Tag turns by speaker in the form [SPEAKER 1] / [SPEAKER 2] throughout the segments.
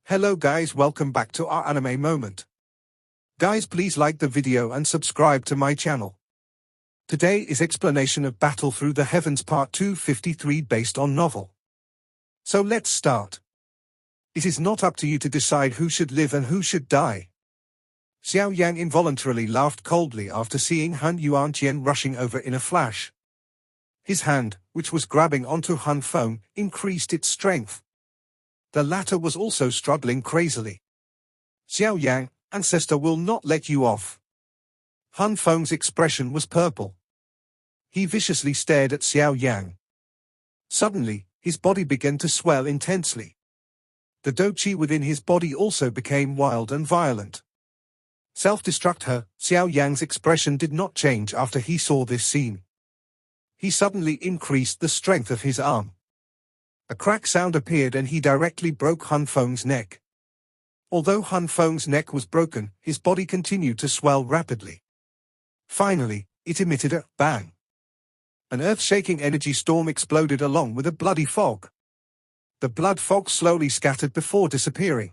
[SPEAKER 1] Hello guys, welcome back to our anime moment. Guys, please like the video and subscribe to my channel. Today is explanation of Battle Through the Heavens Part 253 based on novel. So let's start. It is not up to you to decide who should live and who should die. Xiao Yang involuntarily laughed coldly after seeing Hun Yuentian rushing over in a flash. His hand, which was grabbing onto Hun Feng, increased its strength. The latter was also struggling crazily. Xiao Yang, ancestor will not let you off. Hun Feng's expression was purple. He viciously stared at Xiao Yang. Suddenly, his body began to swell intensely. The do-chi within his body also became wild and violent. Self-destruct her, Xiao Yang's expression did not change after he saw this scene. He suddenly increased the strength of his arm. A crack sound appeared and he directly broke Hun Feng's neck. Although Hun Feng's neck was broken, his body continued to swell rapidly. Finally, it emitted a bang. An earth-shaking energy storm exploded along with a bloody fog. The blood fog slowly scattered before disappearing.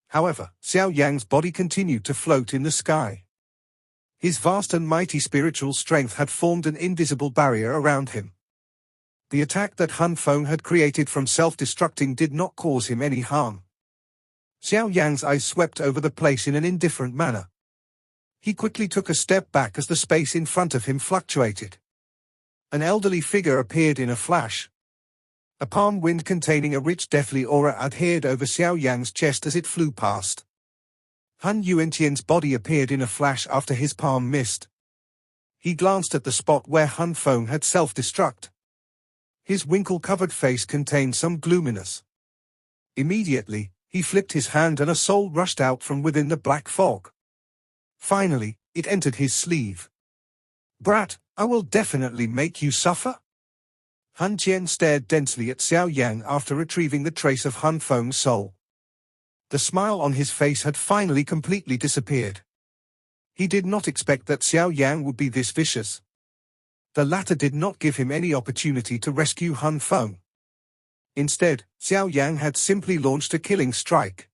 [SPEAKER 1] However, Xiao Yang's body continued to float in the sky. His vast and mighty spiritual strength had formed an invisible barrier around him. The attack that Hun Feng had created from self-destructing did not cause him any harm. Xiao Yang's eyes swept over the place in an indifferent manner. He quickly took a step back as the space in front of him fluctuated. An elderly figure appeared in a flash. A palm wind containing a rich deathly aura adhered over Xiao Yang's chest as it flew past. Hun Yuentian's body appeared in a flash after his palm missed. He glanced at the spot where Hun Feng had self-destruct. His winkle-covered face contained some gloominess. Immediately, he flipped his hand and a soul rushed out from within the black fog. Finally, it entered his sleeve. "Brat, I will definitely make you suffer." Hun Yuentian stared densely at Xiao Yang after retrieving the trace of Hun Feng's soul. The smile on his face had finally completely disappeared. He did not expect that Xiao Yang would be this vicious. The latter did not give him any opportunity to rescue Hun Feng. Instead, Xiao Yang had simply launched a killing strike.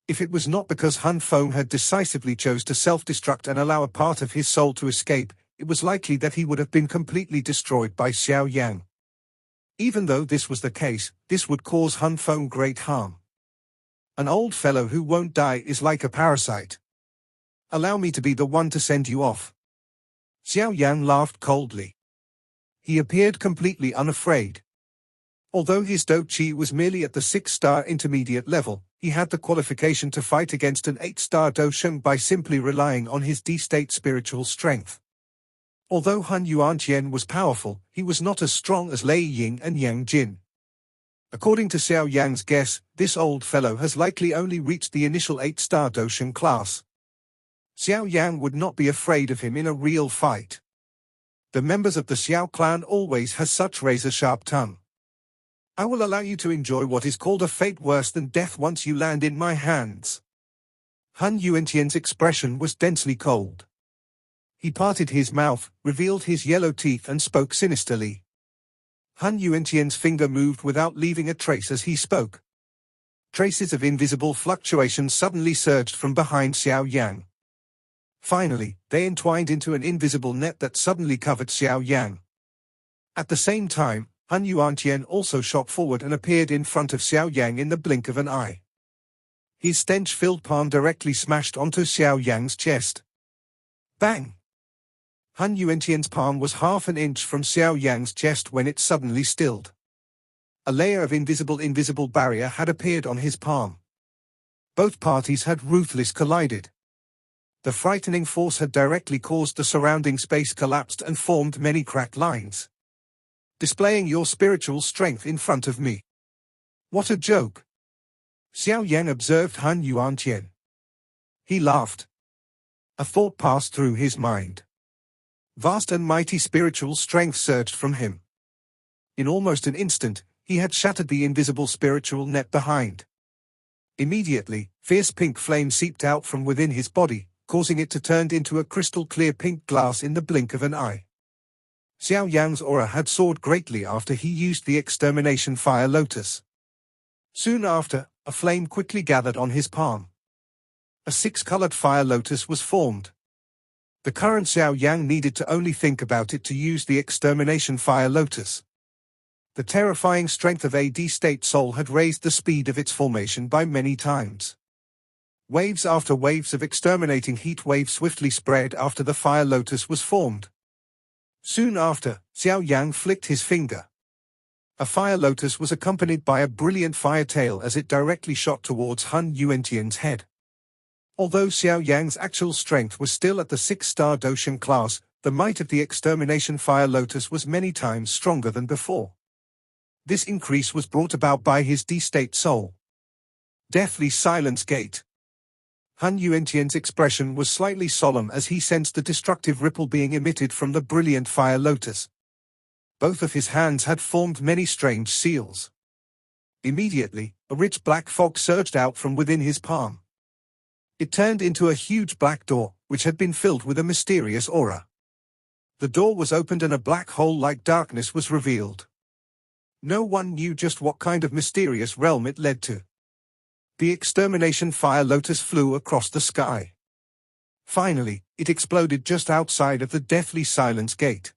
[SPEAKER 1] If it was not because Hun Feng had decisively chose to self-destruct and allow a part of his soul to escape, it was likely that he would have been completely destroyed by Xiao Yang. Even though this was the case, this would cause Hun Feng great harm. An old fellow who won't die is like a parasite. Allow me to be the one to send you off. Xiao Yang laughed coldly. He appeared completely unafraid. Although his do-chi was merely at the 6-star intermediate level, he had the qualification to fight against an 8-star do-sheng by simply relying on his D-state spiritual strength. Although Hun Yuentian was powerful, he was not as strong as Lei Ying and Yang Jin. According to Xiao Yang's guess, this old fellow has likely only reached the initial 8-star do-sheng class. Xiao Yang would not be afraid of him in a real fight. The members of the Xiao clan always has such razor-sharp tongue. I will allow you to enjoy what is called a fate worse than death once you land in my hands. Hun Yuentian's expression was densely cold. He parted his mouth, revealed his yellow teeth and spoke sinisterly. Hun Yuentian's finger moved without leaving a trace as he spoke. Traces of invisible fluctuations suddenly surged from behind Xiao Yang. Finally, they entwined into an invisible net that suddenly covered Xiao Yang. At the same time, Hun Yuentian also shot forward and appeared in front of Xiao Yang in the blink of an eye. His stench-filled palm directly smashed onto Xiao Yang's chest. Bang! Hun Yuentian's palm was half an inch from Xiao Yang's chest when it suddenly stilled. A layer of invisible barrier had appeared on his palm. Both parties had ruthlessly collided. The frightening force had directly caused the surrounding space collapsed and formed many cracked lines. Displaying your spiritual strength in front of me. What a joke! Xiao Yang observed Hun Yuentian. He laughed. A thought passed through his mind. Vast and mighty spiritual strength surged from him. In almost an instant, he had shattered the invisible spiritual net behind. Immediately, fierce pink flame seeped out from within his body, causing it to turn into a crystal-clear pink glass in the blink of an eye. Xiao Yang's aura had soared greatly after he used the extermination fire lotus. Soon after, a a flame quickly gathered on his palm. A six-colored fire lotus was formed. The current Xiao Yang needed to only think about it to use the extermination fire lotus. The terrifying strength of a D-state soul had raised the speed of its formation by many times. Waves after waves of exterminating heat waves swiftly spread after the fire lotus was formed. Soon after, Xiao Yang flicked his finger. A fire lotus was accompanied by a brilliant fire tail as it directly shot towards Hun Yuentian's head. Although Xiao Yang's actual strength was still at the 6-star Doshan class, the might of the extermination fire lotus was many times stronger than before. This increase was brought about by his D-state soul. Deathly Silence Gate. Hun Yuentian's expression was slightly solemn as he sensed the destructive ripple being emitted from the brilliant fire lotus. Both of his hands had formed many strange seals. Immediately, a rich black fog surged out from within his palm. It turned into a huge black door, which had been filled with a mysterious aura. The door was opened and a black hole-like darkness was revealed. No one knew just what kind of mysterious realm it led to. The extermination fire lotus flew across the sky. Finally, it exploded just outside of the Deathly Silence Gate.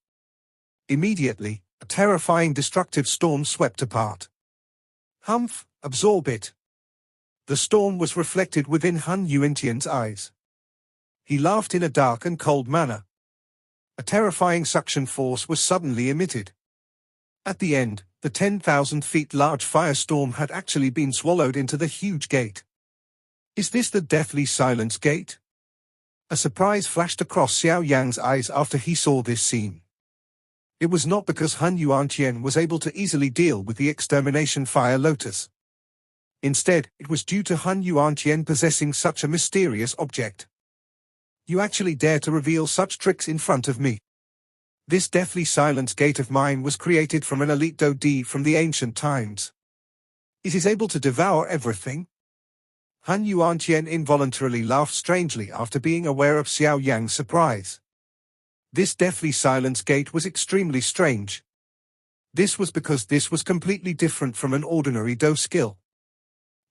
[SPEAKER 1] Immediately, a terrifying destructive storm swept apart. Humph, absorb it. The storm was reflected within Hun Yuentian's eyes. He laughed in a dark and cold manner. A terrifying suction force was suddenly emitted. At the end, the 10,000 feet large firestorm had actually been swallowed into the huge gate. Is this the Deathly Silence Gate? A surprise flashed across Xiao Yang's eyes after he saw this scene. It was not because Hun Yuentian was able to easily deal with the extermination fire lotus. Instead, it was due to Hun Yuentian possessing such a mysterious object. You actually dare to reveal such tricks in front of me. This Deathly Silence Gate of mine was created from an elite Do-D from the ancient times. It is able to devour everything. Hun Yuentian involuntarily laughed strangely after being aware of Xiao Yang's surprise. This Deathly Silence Gate was extremely strange. This was because this was completely different from an ordinary Do skill.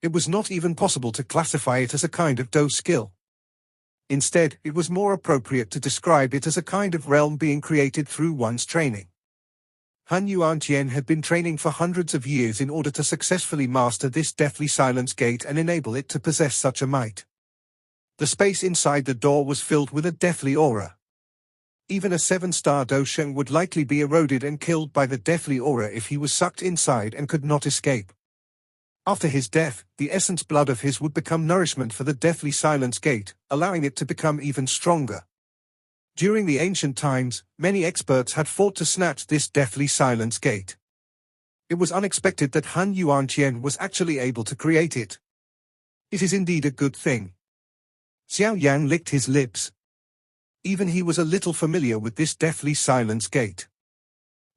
[SPEAKER 1] It was not even possible to classify it as a kind of Do skill. Instead, it was more appropriate to describe it as a kind of realm being created through one's training. Hun Yuentian had been training for hundreds of years in order to successfully master this Deathly Silence Gate and enable it to possess such a might. The space inside the door was filled with a deathly aura. Even a 7-star Doshan would likely be eroded and killed by the deathly aura if he was sucked inside and could not escape. After his death, the essence blood of his would become nourishment for the Deathly Silence Gate, allowing it to become even stronger. During the ancient times, many experts had fought to snatch this Deathly Silence Gate. It was unexpected that Hun Yuentian was actually able to create it. It is indeed a good thing. Xiao Yang licked his lips. Even he was a little familiar with this Deathly Silence Gate.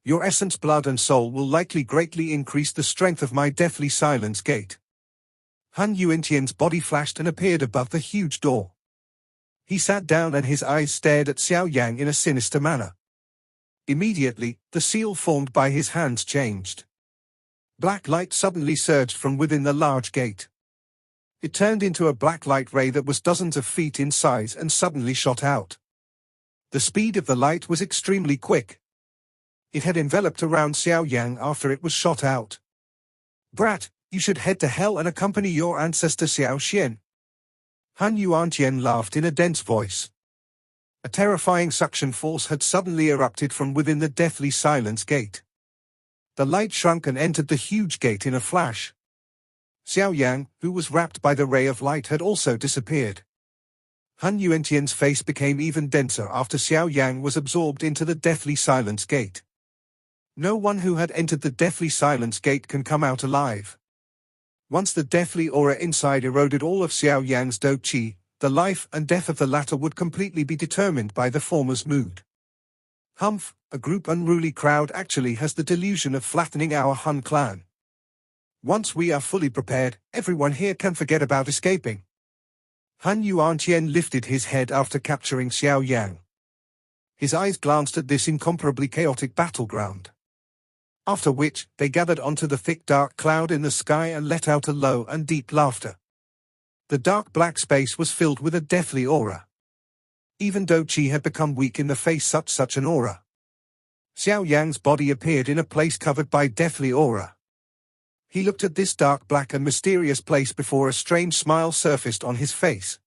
[SPEAKER 1] Your essence, blood and soul will likely greatly increase the strength of my Deathly Silence Gate. Hun Yuentian's body flashed and appeared above the huge door. He sat down and his eyes stared at Xiao Yang in a sinister manner. Immediately, the seal formed by his hands changed. Black light suddenly surged from within the large gate. It turned into a black light ray that was dozens of feet in size and suddenly shot out. The speed of the light was extremely quick. It had enveloped around Xiao Yang after it was shot out. Brat, you should head to hell and accompany your ancestor Xiao Xian. Hun Yuentian laughed in a dense voice. A terrifying suction force had suddenly erupted from within the Deathly Silence Gate. The light shrunk and entered the huge gate in a flash. Xiao Yang, who was wrapped by the ray of light, had also disappeared. Hun Yuentian's face became even denser after Xiao Yang was absorbed into the Deathly Silence Gate. No one who had entered the Deathly Silence Gate can come out alive. Once the deathly aura inside eroded all of Xiao Yang's Do-Chi, the life and death of the latter would completely be determined by the former's mood. Humph, a group unruly crowd actually has the delusion of flattening our Hun clan. Once we are fully prepared, everyone here can forget about escaping. Hun Yuentian lifted his head after capturing Xiao Yang. His eyes glanced at this incomparably chaotic battleground. After which, they gathered onto the thick dark cloud in the sky and let out a low and deep laughter. The dark black space was filled with a deathly aura. Even though Qi had become weak in the face such an aura, Xiao Yang's body appeared in a place covered by deathly aura. He looked at this dark black and mysterious place before a strange smile surfaced on his face.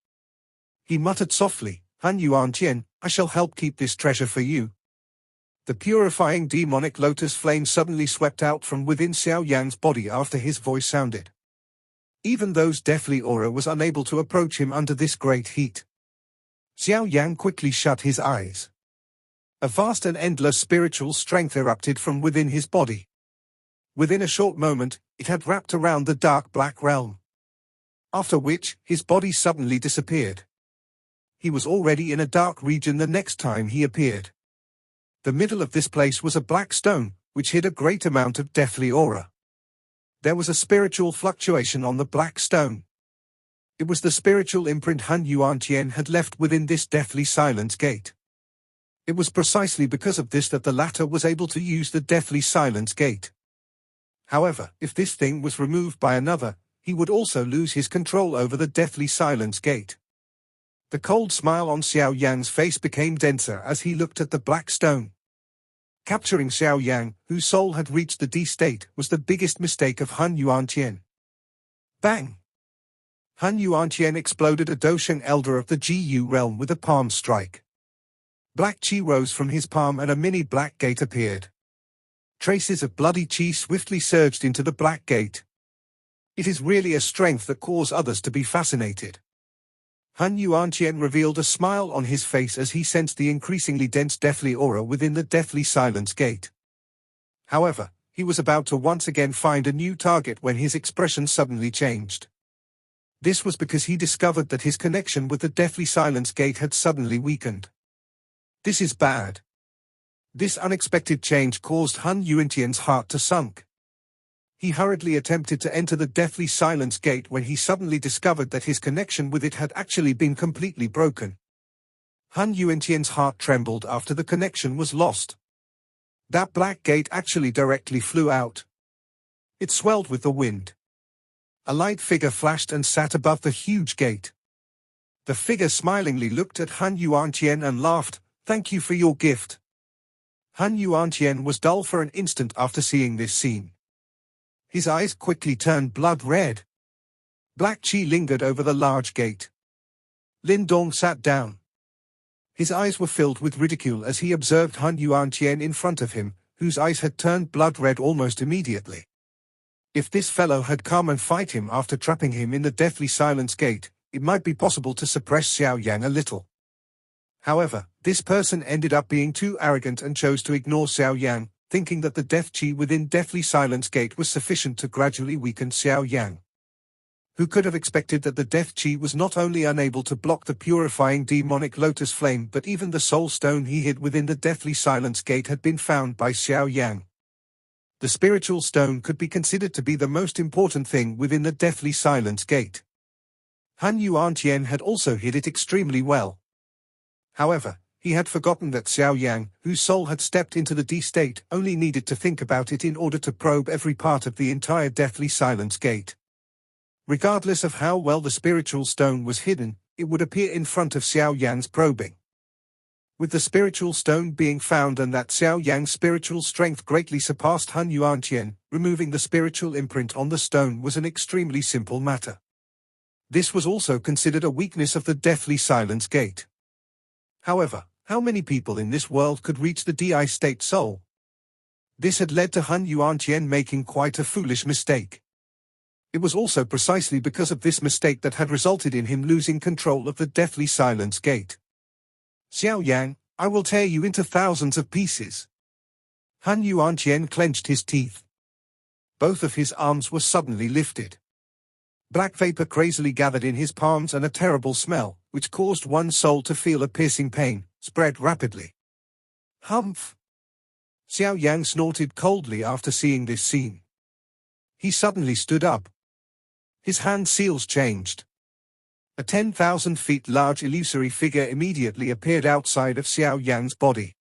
[SPEAKER 1] He muttered softly, "Hun Yuentian, I shall help keep this treasure for you." The purifying demonic lotus flame suddenly swept out from within Xiao Yang's body after his voice sounded. Even those deathly aura was unable to approach him under this great heat. Xiao Yang quickly shut his eyes. A vast and endless spiritual strength erupted from within his body. Within a short moment, it had wrapped around the dark black realm. After which, his body suddenly disappeared. He was already in a dark region the next time he appeared. The middle of this place was a black stone, which hid a great amount of deathly aura. There was a spiritual fluctuation on the black stone. It was the spiritual imprint Hun Yuentian had left within this deathly silence gate. It was precisely because of this that the latter was able to use the deathly silence gate. However, if this thing was removed by another, he would also lose his control over the deathly silence gate. The cold smile on Xiao Yang's face became denser as he looked at the black stone. Capturing Xiao Yang, whose soul had reached the D state, was the biggest mistake of Hun Yuentian. Bang! Hun Yuentian exploded a Dosheng elder of the Gu realm with a palm strike. Black qi rose from his palm and a mini black gate appeared. Traces of bloody qi swiftly surged into the black gate. It is really a strength that causes others to be fascinated. Hun Yuentian revealed a smile on his face as he sensed the increasingly dense deathly aura within the deathly silence gate. However, he was about to once again find a new target when his expression suddenly changed. This was because he discovered that his connection with the deathly silence gate had suddenly weakened. This is bad. This unexpected change caused Hun Yuentian's heart to sink. He hurriedly attempted to enter the deathly silence gate when he suddenly discovered that his connection with it had actually been completely broken. Hun Yuentian's heart trembled after the connection was lost. That black gate actually directly flew out. It swelled with the wind. A light figure flashed and sat above the huge gate. The figure smilingly looked at Hun Yuentian and laughed, "Thank you for your gift." Hun Yuentian was dull for an instant after seeing this scene. His eyes quickly turned blood red. Black qi lingered over the large gate. Lin Dong sat down. His eyes were filled with ridicule as he observed Hun Yuentian in front of him, whose eyes had turned blood red almost immediately. If this fellow had come and fight him after trapping him in the deathly silence gate, it might be possible to suppress Xiao Yang a little. However, this person ended up being too arrogant and chose to ignore Xiao Yang, thinking that the death qi within deathly silence gate was sufficient to gradually weaken Xiao Yang. Who could have expected that the death qi was not only unable to block the purifying demonic lotus flame but even the soul stone he hid within the deathly silence gate had been found by Xiao Yang. The spiritual stone could be considered to be the most important thing within the deathly silence gate. Hun Yuentian had also hid it extremely well. However, he had forgotten that Xiao Yang, whose soul had stepped into the D state, only needed to think about it in order to probe every part of the entire deathly silence gate. Regardless of how well the spiritual stone was hidden, it would appear in front of Xiao Yang's probing. With the spiritual stone being found and that Xiao Yang's spiritual strength greatly surpassed Hun Yuentian, removing the spiritual imprint on the stone was an extremely simple matter. This was also considered a weakness of the deathly silence gate. However, how many people in this world could reach the DI state soul? This had led to Hun Yuentian making quite a foolish mistake. It was also precisely because of this mistake that had resulted in him losing control of the deathly silence gate. Xiao Yang, I will tear you into thousands of pieces. Hun Yuentian clenched his teeth. Both of his arms were suddenly lifted. Black vapor crazily gathered in his palms and a terrible smell, which caused one's soul to feel a piercing pain, spread rapidly. Humph! Xiao Yang snorted coldly after seeing this scene. He suddenly stood up. His hand seals changed. A 10,000 feet large illusory figure immediately appeared outside of Xiao Yang's body.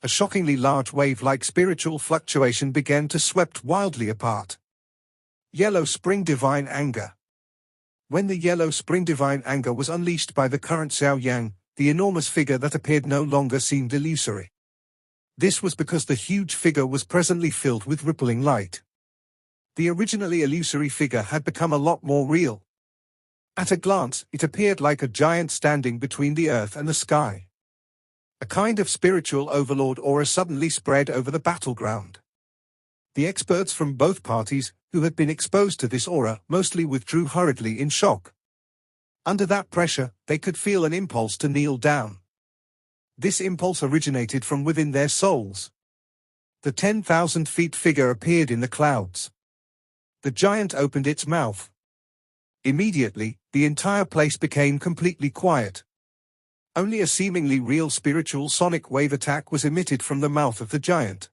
[SPEAKER 1] A shockingly large wave-like spiritual fluctuation began to swept wildly apart. Yellow Spring Divine Anger. When the Yellow Spring Divine Anger was unleashed by the current Xiao Yang, the enormous figure that appeared no longer seemed illusory. This was because the huge figure was presently filled with rippling light. The originally illusory figure had become a lot more real. At a glance, it appeared like a giant standing between the earth and the sky. A kind of spiritual overlord aura suddenly spread over the battleground. The experts from both parties, who had been exposed to this aura, mostly withdrew hurriedly in shock. Under that pressure, they could feel an impulse to kneel down. This impulse originated from within their souls. The 10,000 feet figure appeared in the clouds. The giant opened its mouth. Immediately, the entire place became completely quiet. Only a seemingly real spiritual sonic wave attack was emitted from the mouth of the giant.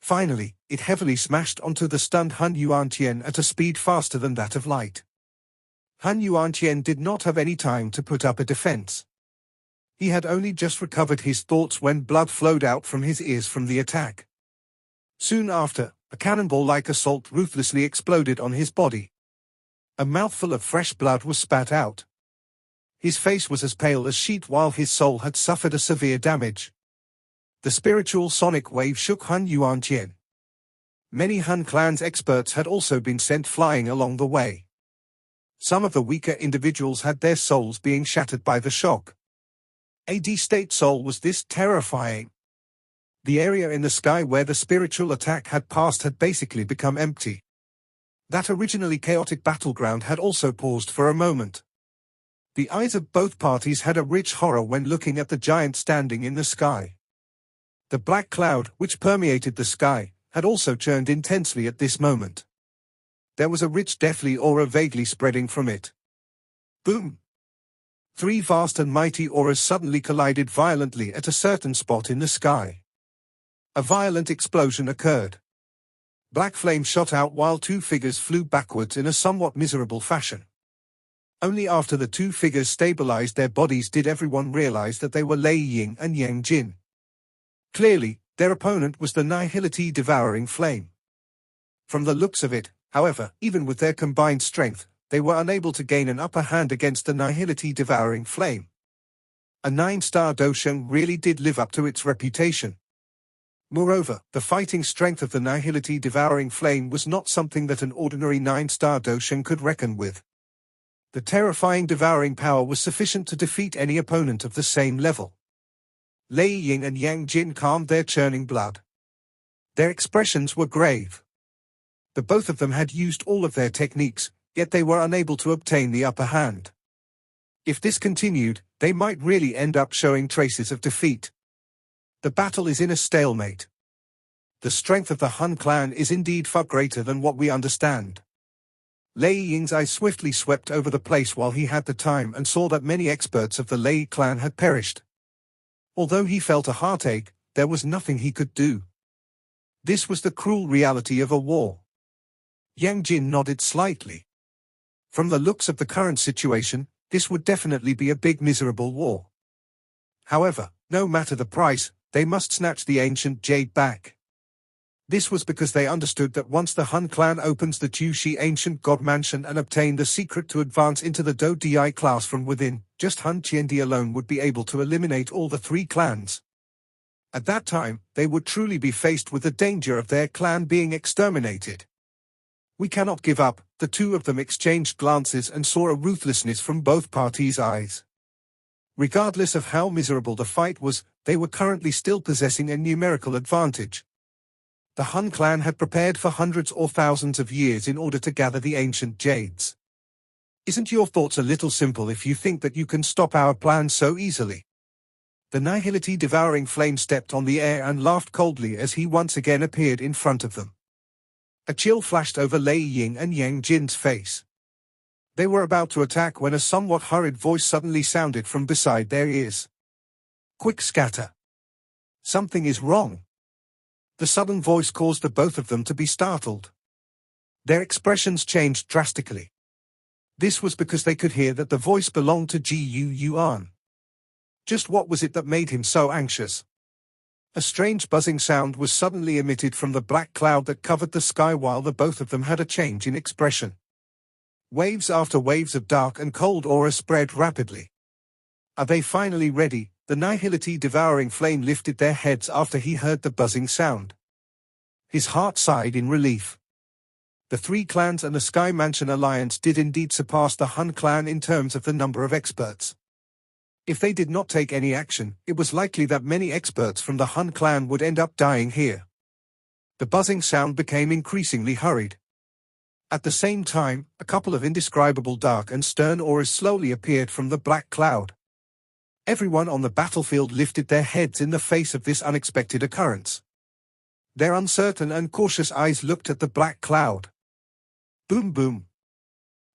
[SPEAKER 1] Finally, it heavily smashed onto the stunned Hun Yuentian at a speed faster than that of light. Hun Yuentian did not have any time to put up a defense. He had only just recovered his thoughts when blood flowed out from his ears from the attack. Soon after, a cannonball-like assault ruthlessly exploded on his body. A mouthful of fresh blood was spat out. His face was as pale as sheet while his soul had suffered a severe damage. The spiritual sonic wave shook Hun Yuentian. Many Han clan's experts had also been sent flying along the way. Some of the weaker individuals had their souls being shattered by the shock. A D-state soul was this terrifying. The area in the sky where the spiritual attack had passed had basically become empty. That originally chaotic battleground had also paused for a moment. The eyes of both parties had a rich horror when looking at the giant standing in the sky. The black cloud, which permeated the sky, had also churned intensely at this moment. There was a rich deathly aura vaguely spreading from it. Boom! Three vast and mighty auras suddenly collided violently at a certain spot in the sky. A violent explosion occurred. Black flame shot out while two figures flew backwards in a somewhat miserable fashion. Only after the two figures stabilized their bodies did everyone realize that they were Lei Ying and Yang Jin. Clearly, their opponent was the Nihility Devouring Flame. From the looks of it, however, even with their combined strength, they were unable to gain an upper hand against the Nihility Devouring Flame. A 9-star Dosheng really did live up to its reputation. Moreover, the fighting strength of the Nihility Devouring Flame was not something that an ordinary 9-star Dosheng could reckon with. The terrifying devouring power was sufficient to defeat any opponent of the same level. Lei Ying and Yang Jin calmed their churning blood. Their expressions were grave. The both of them had used all of their techniques, yet they were unable to obtain the upper hand. If this continued, they might really end up showing traces of defeat. The battle is in a stalemate. The strength of the Hun clan is indeed far greater than what we understand. Lei Ying's eyes swiftly swept over the place while he had the time and saw that many experts of the Lei clan had perished. Although he felt a heartache, there was nothing he could do. This was the cruel reality of a war. Yang Jin nodded slightly. From the looks of the current situation, this would definitely be a big miserable war. However, no matter the price, they must snatch the ancient jade back. This was because they understood that once the Hun clan opens the Tushi ancient god mansion and obtain the secret to advance into the Do Di class from within, just Hun Yuentian alone would be able to eliminate all the three clans. At that time, they would truly be faced with the danger of their clan being exterminated. We cannot give up. The two of them exchanged glances and saw a ruthlessness from both parties' eyes. Regardless of how miserable the fight was, they were currently still possessing a numerical advantage. The Hun clan had prepared for hundreds or thousands of years in order to gather the ancient jades. Isn't your thoughts a little simple if you think that you can stop our plans so easily? The Nihility Devouring Flame stepped on the air and laughed coldly as he once again appeared in front of them. A chill flashed over Lei Ying and Yang Jin's face. They were about to attack when a somewhat hurried voice suddenly sounded from beside their ears. Quick scatter. Something is wrong. The sudden voice caused the both of them to be startled. Their expressions changed drastically. This was because they could hear that the voice belonged to Xiao Yan. Just what was it that made him so anxious? A strange buzzing sound was suddenly emitted from the black cloud that covered the sky while the both of them had a change in expression. Waves after waves of dark and cold aura spread rapidly. Are they finally ready? The nihility devouring flame lifted their heads after he heard the buzzing sound. His heart sighed in relief. The three clans and the Sky Mansion Alliance did indeed surpass the Hun clan in terms of the number of experts. If they did not take any action, it was likely that many experts from the Hun clan would end up dying here. The buzzing sound became increasingly hurried. At the same time, a couple of indescribable dark and stern auras slowly appeared from the black cloud. Everyone on the battlefield lifted their heads in the face of this unexpected occurrence. Their uncertain and cautious eyes looked at the black cloud. Boom boom.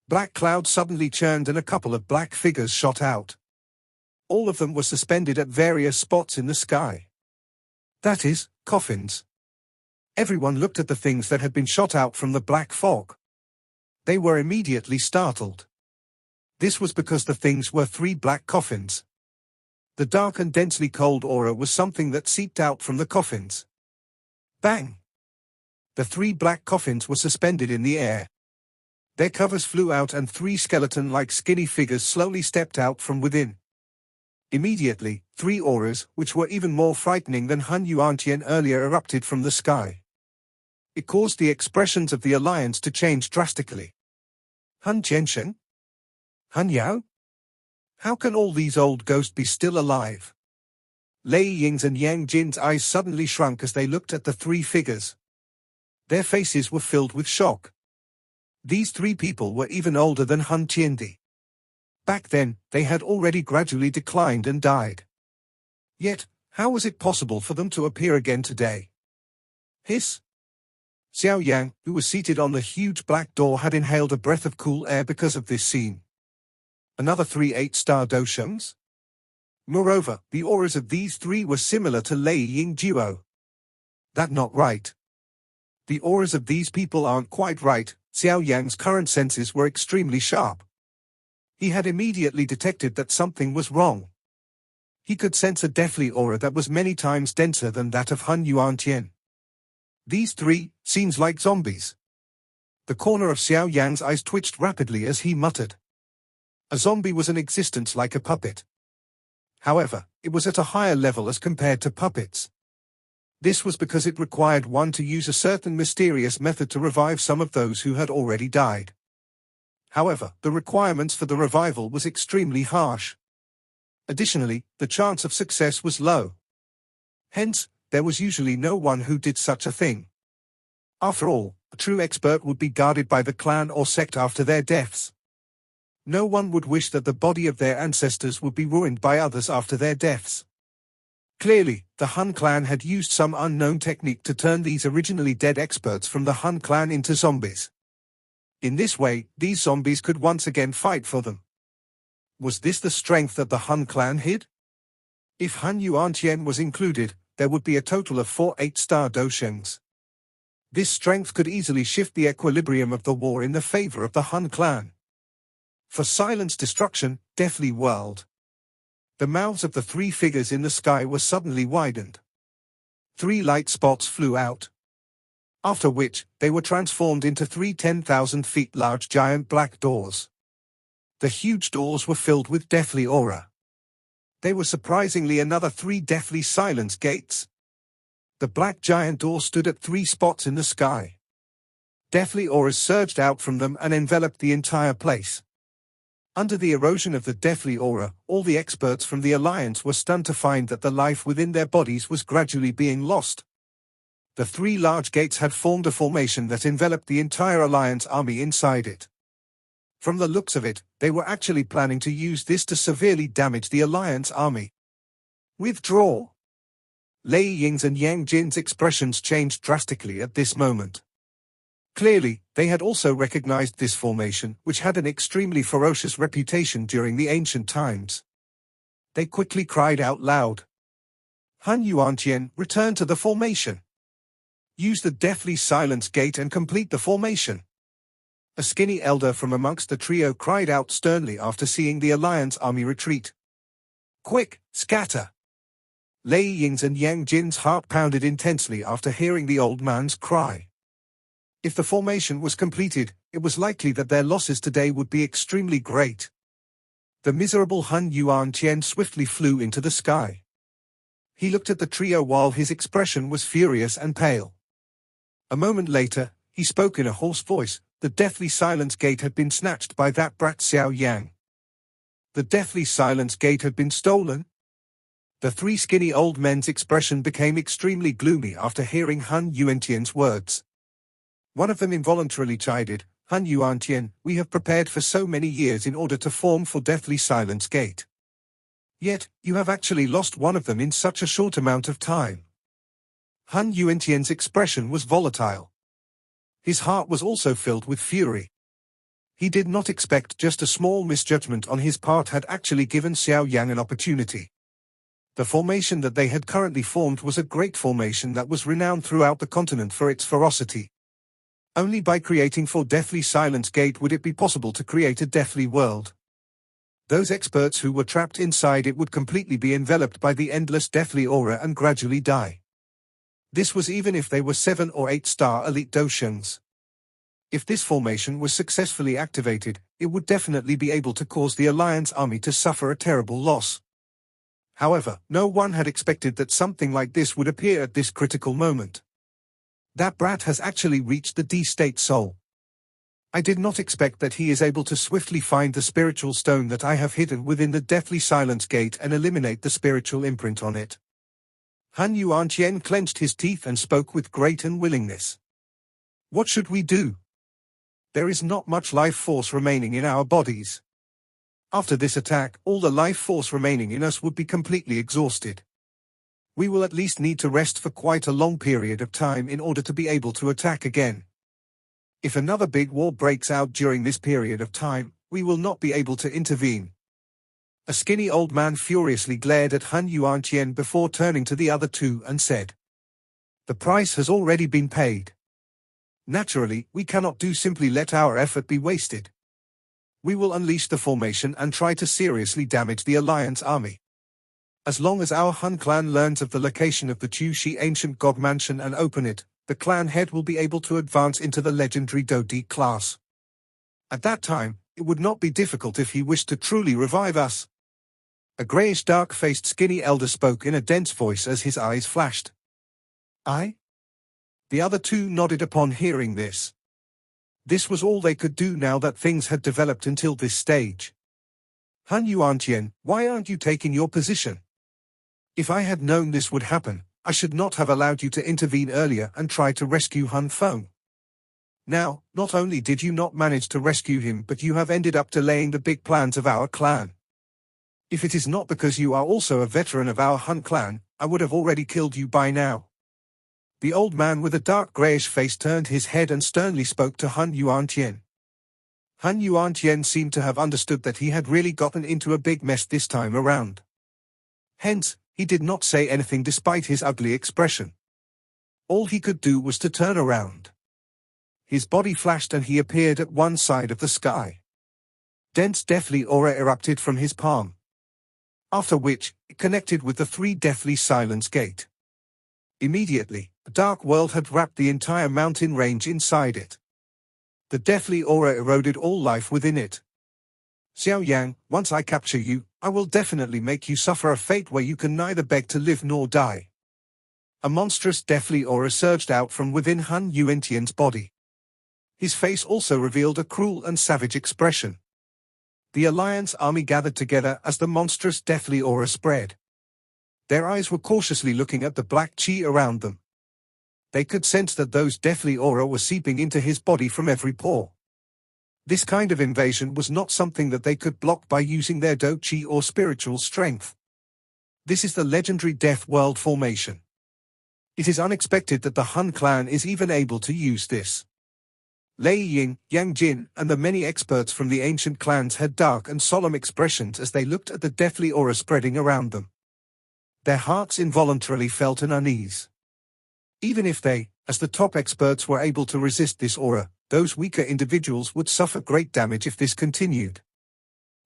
[SPEAKER 1] Black cloud suddenly churned and a couple of black figures shot out. All of them were suspended at various spots in the sky. That is, coffins. Everyone looked at the things that had been shot out from the black fog. They were immediately startled. This was because the things were three black coffins. The dark and densely cold aura was something that seeped out from the coffins. Bang! The three black coffins were suspended in the air. Their covers flew out and three skeleton-like skinny figures slowly stepped out from within. Immediately, three auras, which were even more frightening than Hun Yuentian earlier, erupted from the sky. It caused the expressions of the alliance to change drastically. Hun Yuentian? Hun Yao? How can all these old ghosts be still alive? Lei Ying's and Yang Jin's eyes suddenly shrunk as they looked at the three figures. Their faces were filled with shock. These three people were even older than Hun Tiandi. Back then, they had already gradually declined and died. Yet, how was it possible for them to appear again today? Hiss! Xiao Yang, who was seated on the huge black door, had inhaled a breath of cool air because of this scene. Another 3 8-star doshums? Moreover, the auras of these three were similar to Lei Ying duo. That not right. The auras of these people aren't quite right. Xiao Yang's current senses were extremely sharp. He had immediately detected that something was wrong. He could sense a deathly aura that was many times denser than that of Hun Yuentian. These three seems like zombies. The corner of Xiao Yang's eyes twitched rapidly as he muttered. A zombie was an existence like a puppet. However, it was at a higher level as compared to puppets. This was because it required one to use a certain mysterious method to revive some of those who had already died. However, the requirements for the revival was extremely harsh. Additionally, the chance of success was low. Hence, there was usually no one who did such a thing. After all, a true expert would be guarded by the clan or sect after their deaths. No one would wish that the body of their ancestors would be ruined by others after their deaths. Clearly, the Hun clan had used some unknown technique to turn these originally dead experts from the Hun clan into zombies. In this way, these zombies could once again fight for them. Was this the strength that the Hun clan hid? If Hun Yuentian was included, there would be a total of 4 8-star doshens. This strength could easily shift the equilibrium of the war in the favor of the Hun clan. For silence destruction, deathly world. The mouths of the three figures in the sky were suddenly widened. 3 light spots flew out. After which, they were transformed into 3 10,000 feet large giant black doors. The huge doors were filled with deathly aura. They were surprisingly another 3 deathly silence gates. The black giant door stood at 3 spots in the sky. Deathly auras surged out from them and enveloped the entire place. Under the erosion of the deathly aura, all the experts from the Alliance were stunned to find that the life within their bodies was gradually being lost. The 3 large gates had formed a formation that enveloped the entire Alliance army inside it. From the looks of it, they were actually planning to use this to severely damage the Alliance army. Withdraw! Lei Ying's and Yang Jin's expressions changed drastically at this moment. Clearly, they had also recognized this formation, which had an extremely ferocious reputation during the ancient times. They quickly cried out loud. Hun Yuentian, return to the formation. Use the deathly silence gate and complete the formation. A skinny elder from amongst the trio cried out sternly after seeing the Alliance army retreat. Quick, scatter! Lei Ying's and Yang Jin's heart pounded intensely after hearing the old man's cry. If the formation was completed, it was likely that their losses today would be extremely great. The miserable Hun Yuentian swiftly flew into the sky. He looked at the trio while his expression was furious and pale. A moment later, he spoke in a hoarse voice. The deathly silence gate had been snatched by that brat Xiao Yang. The deathly silence gate had been stolen? The three skinny old men's expression became extremely gloomy after hearing Hun Yuentian's words. One of them involuntarily chided, "Hun Yuentian, we have prepared for so many years in order to form for deathly silence gate. Yet, you have actually lost one of them in such a short amount of time." Hun Yuentian's expression was volatile. His heart was also filled with fury. He did not expect just a small misjudgment on his part had actually given Xiao Yang an opportunity. The formation that they had currently formed was a great formation that was renowned throughout the continent for its ferocity. Only by creating for deathly silence gate would it be possible to create a deathly world. Those experts who were trapped inside it would completely be enveloped by the endless deathly aura and gradually die. This was even if they were 7 or 8-star elite Doshans. If this formation was successfully activated, it would definitely be able to cause the Alliance army to suffer a terrible loss. However, no one had expected that something like this would appear at this critical moment. That brat has actually reached the D-state soul. I did not expect that he is able to swiftly find the spiritual stone that I have hidden within the deathly silence gate and eliminate the spiritual imprint on it. Han Yuentian clenched his teeth and spoke with great unwillingness. What should we do? There is not much life force remaining in our bodies. After this attack, all the life force remaining in us would be completely exhausted. We will at least need to rest for quite a long period of time in order to be able to attack again. If another big war breaks out during this period of time, we will not be able to intervene. A skinny old man furiously glared at Hun Yuentian before turning to the other two and said, "The price has already been paid. Naturally, we cannot simply let our effort be wasted. We will unleash the formation and try to seriously damage the Alliance army. As long as our Hun clan learns of the location of the Chushi ancient god mansion and open it, the clan head will be able to advance into the legendary Do-D class. At that time, it would not be difficult if he wished to truly revive us." A greyish dark-faced skinny elder spoke in a dense voice as his eyes flashed. "I?" The other two nodded upon hearing this. This was all they could do now that things had developed until this stage. "Hun Yuentian, why aren't you taking your position? If I had known this would happen, I should not have allowed you to intervene earlier and try to rescue Hun Feng. Now, not only did you not manage to rescue him, but you have ended up delaying the big plans of our clan. If it is not because you are also a veteran of our Hun clan, I would have already killed you by now." The old man with a dark greyish face turned his head and sternly spoke to Hun Yuentian. Hun Yuentian seemed to have understood that he had really gotten into a big mess this time around. Hence, he did not say anything despite his ugly expression. All he could do was to turn around. His body flashed and he appeared at one side of the sky. Dense deathly aura erupted from his palm. After which, it connected with the three deathly silence gate. Immediately, a dark world had wrapped the entire mountain range inside it. The deathly aura eroded all life within it. "Xiao Yang, once I capture you, I will definitely make you suffer a fate where you can neither beg to live nor die." A monstrous deathly aura surged out from within Hun Yuentian's body. His face also revealed a cruel and savage expression. The Alliance army gathered together as the monstrous deathly aura spread. Their eyes were cautiously looking at the black chi around them. They could sense that those deathly aura were seeping into his body from every pore. This kind of invasion was not something that they could block by using their do-chi or spiritual strength. This is the legendary Death World formation. It is unexpected that the Hun clan is even able to use this. Lei Ying, Yang Jin, and the many experts from the ancient clans had dark and solemn expressions as they looked at the deathly aura spreading around them. Their hearts involuntarily felt an unease. Even if they, as the top experts, were able to resist this aura, those weaker individuals would suffer great damage if this continued.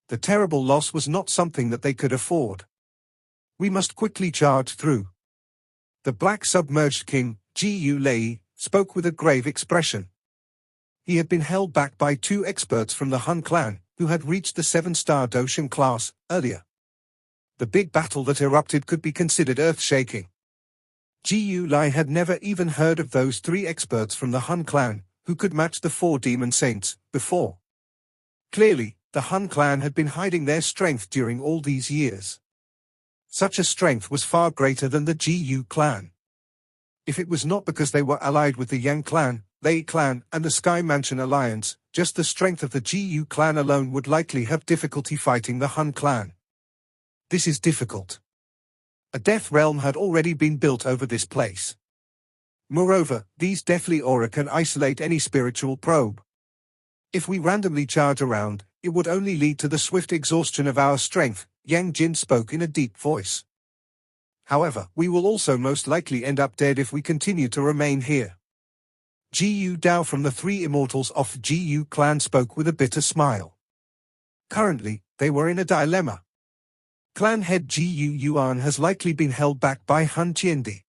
[SPEAKER 1] The terrible loss was not something that they could afford. We must quickly charge through. The black submerged king, Gu Lei, spoke with a grave expression. He had been held back by 2 experts from the Hun clan, who had reached the 7-star Doshan class earlier. The big battle that erupted could be considered earth-shaking. Gu Lei had never even heard of those 3 experts from the Hun clan, who could match the 4 demon saints, before. Clearly, the Hun clan had been hiding their strength during all these years. Such a strength was far greater than the Gu clan. If it was not because they were allied with the Yang clan, Lei clan, and the Sky Mansion alliance, just the strength of the Gu clan alone would likely have difficulty fighting the Hun clan. This is difficult. A death realm had already been built over this place. Moreover, these deathly aura can isolate any spiritual probe. If we randomly charge around, it would only lead to the swift exhaustion of our strength, Yang Jin spoke in a deep voice. However, we will also most likely end up dead if we continue to remain here. Gu Dao from the 3 immortals of the Gu clan spoke with a bitter smile. Currently, they were in a dilemma. Clan head Gu Yuan has likely been held back by Hun Yuentian.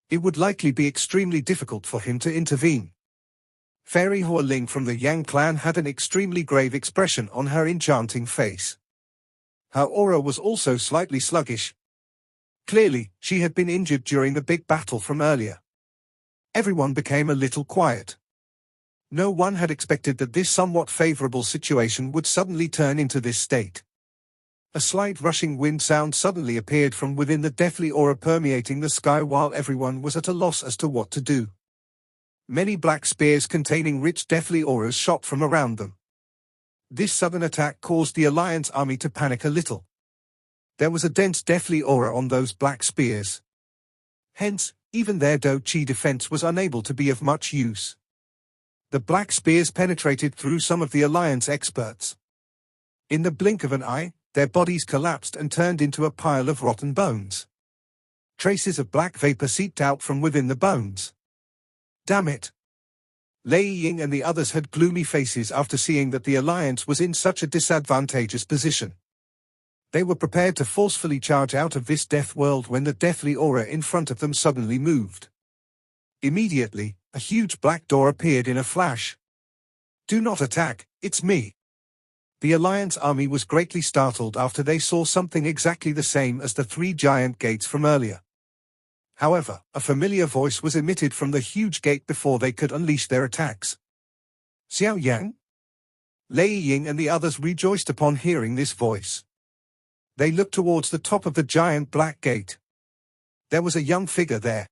[SPEAKER 1] It would likely be extremely difficult for him to intervene. Fairy Hua Ling from the Yang clan had an extremely grave expression on her enchanting face. Her aura was also slightly sluggish. Clearly, she had been injured during the big battle from earlier. Everyone became a little quiet. No one had expected that this somewhat favorable situation would suddenly turn into this state. A slight rushing wind sound suddenly appeared from within the deathly aura permeating the sky while everyone was at a loss as to what to do. Many black spears containing rich deathly auras shot from around them. This sudden attack caused the Alliance army to panic a little. There was a dense deathly aura on those black spears. Hence, even their Do Chi defense was unable to be of much use. The black spears penetrated through some of the Alliance experts. In the blink of an eye, their bodies collapsed and turned into a pile of rotten bones. Traces of black vapor seeped out from within the bones. Damn it! Lei Ying and the others had gloomy faces after seeing that the Alliance was in such a disadvantageous position. They were prepared to forcefully charge out of this death world when the deathly aura in front of them suddenly moved. Immediately, a huge black door appeared in a flash. "Do not attack, it's me." The Alliance army was greatly startled after they saw something exactly the same as the 3 giant gates from earlier. However, a familiar voice was emitted from the huge gate before they could unleash their attacks. "Xiao Yang?" Lei Ying and the others rejoiced upon hearing this voice. They looked towards the top of the giant black gate. There was a young figure there.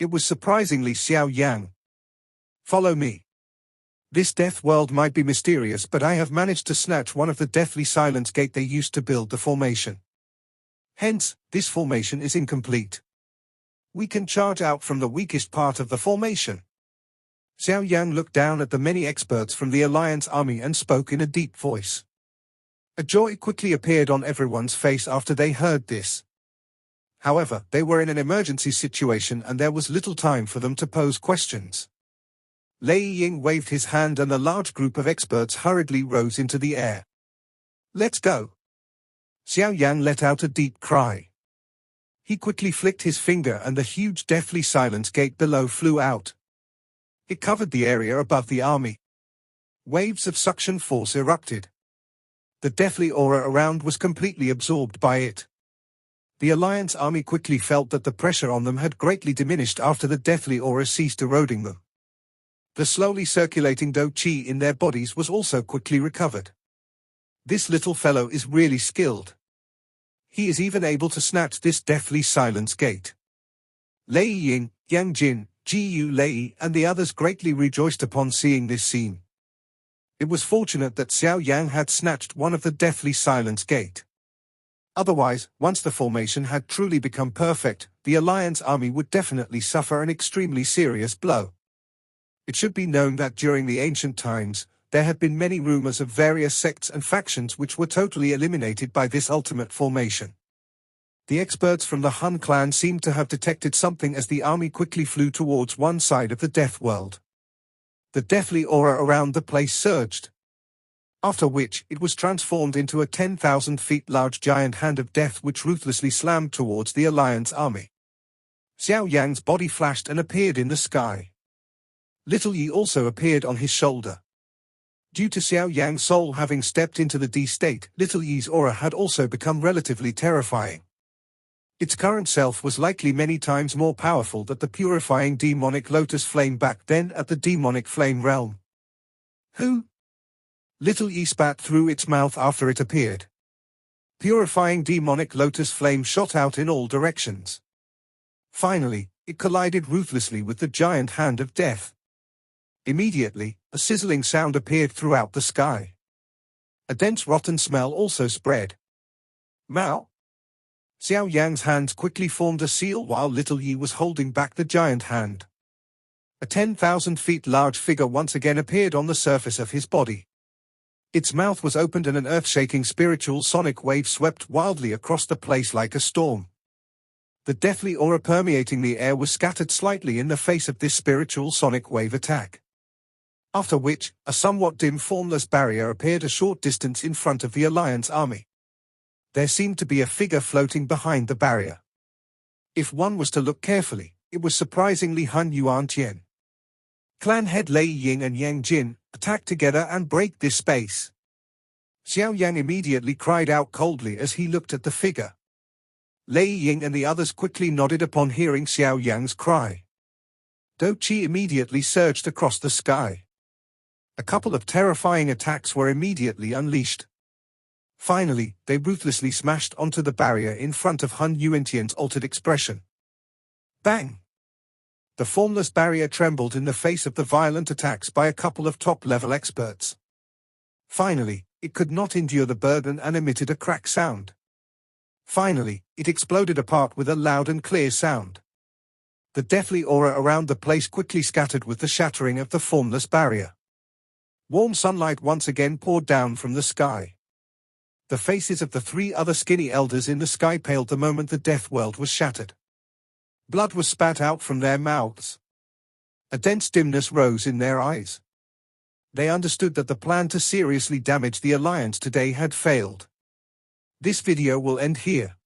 [SPEAKER 1] It was surprisingly Xiao Yang. "Follow me. This death world might be mysterious, but I have managed to snatch one of the deathly silence gate they used to build the formation. Hence, this formation is incomplete. We can charge out from the weakest part of the formation." Xiao Yang looked down at the many experts from the Alliance army and spoke in a deep voice. A joy quickly appeared on everyone's face after they heard this. However, they were in an emergency situation and there was little time for them to pose questions. Lei Ying waved his hand and a large group of experts hurriedly rose into the air. "Let's go." Xiao Yang let out a deep cry. He quickly flicked his finger and the huge deathly silence gate below flew out. It covered the area above the army. Waves of suction force erupted. The deathly aura around was completely absorbed by it. The Alliance army quickly felt that the pressure on them had greatly diminished after the deathly aura ceased eroding them. The slowly circulating Do Chi in their bodies was also quickly recovered. This little fellow is really skilled. He is even able to snatch this deathly silence gate. Lei Ying, Yang Jin, Gu Lei and the others greatly rejoiced upon seeing this scene. It was fortunate that Xiao Yang had snatched one of the deathly silence gate. Otherwise, once the formation had truly become perfect, the Alliance army would definitely suffer an extremely serious blow. It should be known that during the ancient times, there had been many rumors of various sects and factions which were totally eliminated by this ultimate formation. The experts from the Hun clan seemed to have detected something as the army quickly flew towards one side of the death world. The deathly aura around the place surged. After which, it was transformed into a 10,000 feet large giant hand of death which ruthlessly slammed towards the Alliance army. Xiao Yang's body flashed and appeared in the sky. Little Yi also appeared on his shoulder. Due to Xiao Yang's soul having stepped into the D state, Little Yi's aura had also become relatively terrifying. Its current self was likely many times more powerful than the purifying demonic lotus flame back then at the demonic flame realm. Who? Little Yi spat through its mouth after it appeared. Purifying demonic lotus flame shot out in all directions. Finally, it collided ruthlessly with the giant hand of death. Immediately, a sizzling sound appeared throughout the sky. A dense rotten smell also spread. Mao? Xiao Yang's hands quickly formed a seal while Little Yi was holding back the giant hand. A 10,000 feet large figure once again appeared on the surface of his body. Its mouth was opened and an earth-shaking spiritual sonic wave swept wildly across the place like a storm. The deathly aura permeating the air was scattered slightly in the face of this spiritual sonic wave attack. After which, a somewhat dim formless barrier appeared a short distance in front of the Alliance army. There seemed to be a figure floating behind the barrier. If one was to look carefully, it was surprisingly Hun Yuentian. Clan head Lei Ying and Yang Jin attacked together and break this space. Xiao Yang immediately cried out coldly as he looked at the figure. Lei Ying and the others quickly nodded upon hearing Xiao Yang's cry. Do Qi immediately surged across the sky. A couple of terrifying attacks were immediately unleashed. Finally, they ruthlessly smashed onto the barrier in front of Hun Yuentian's altered expression. Bang! The formless barrier trembled in the face of the violent attacks by a couple of top-level experts. Finally, it could not endure the burden and emitted a crack sound. Finally, it exploded apart with a loud and clear sound. The deathly aura around the place quickly scattered with the shattering of the formless barrier. Warm sunlight once again poured down from the sky. The faces of the three other skinny elders in the sky paled the moment the death world was shattered. Blood was spat out from their mouths. A dense dimness rose in their eyes. They understood that the plan to seriously damage the Alliance today had failed. This video will end here.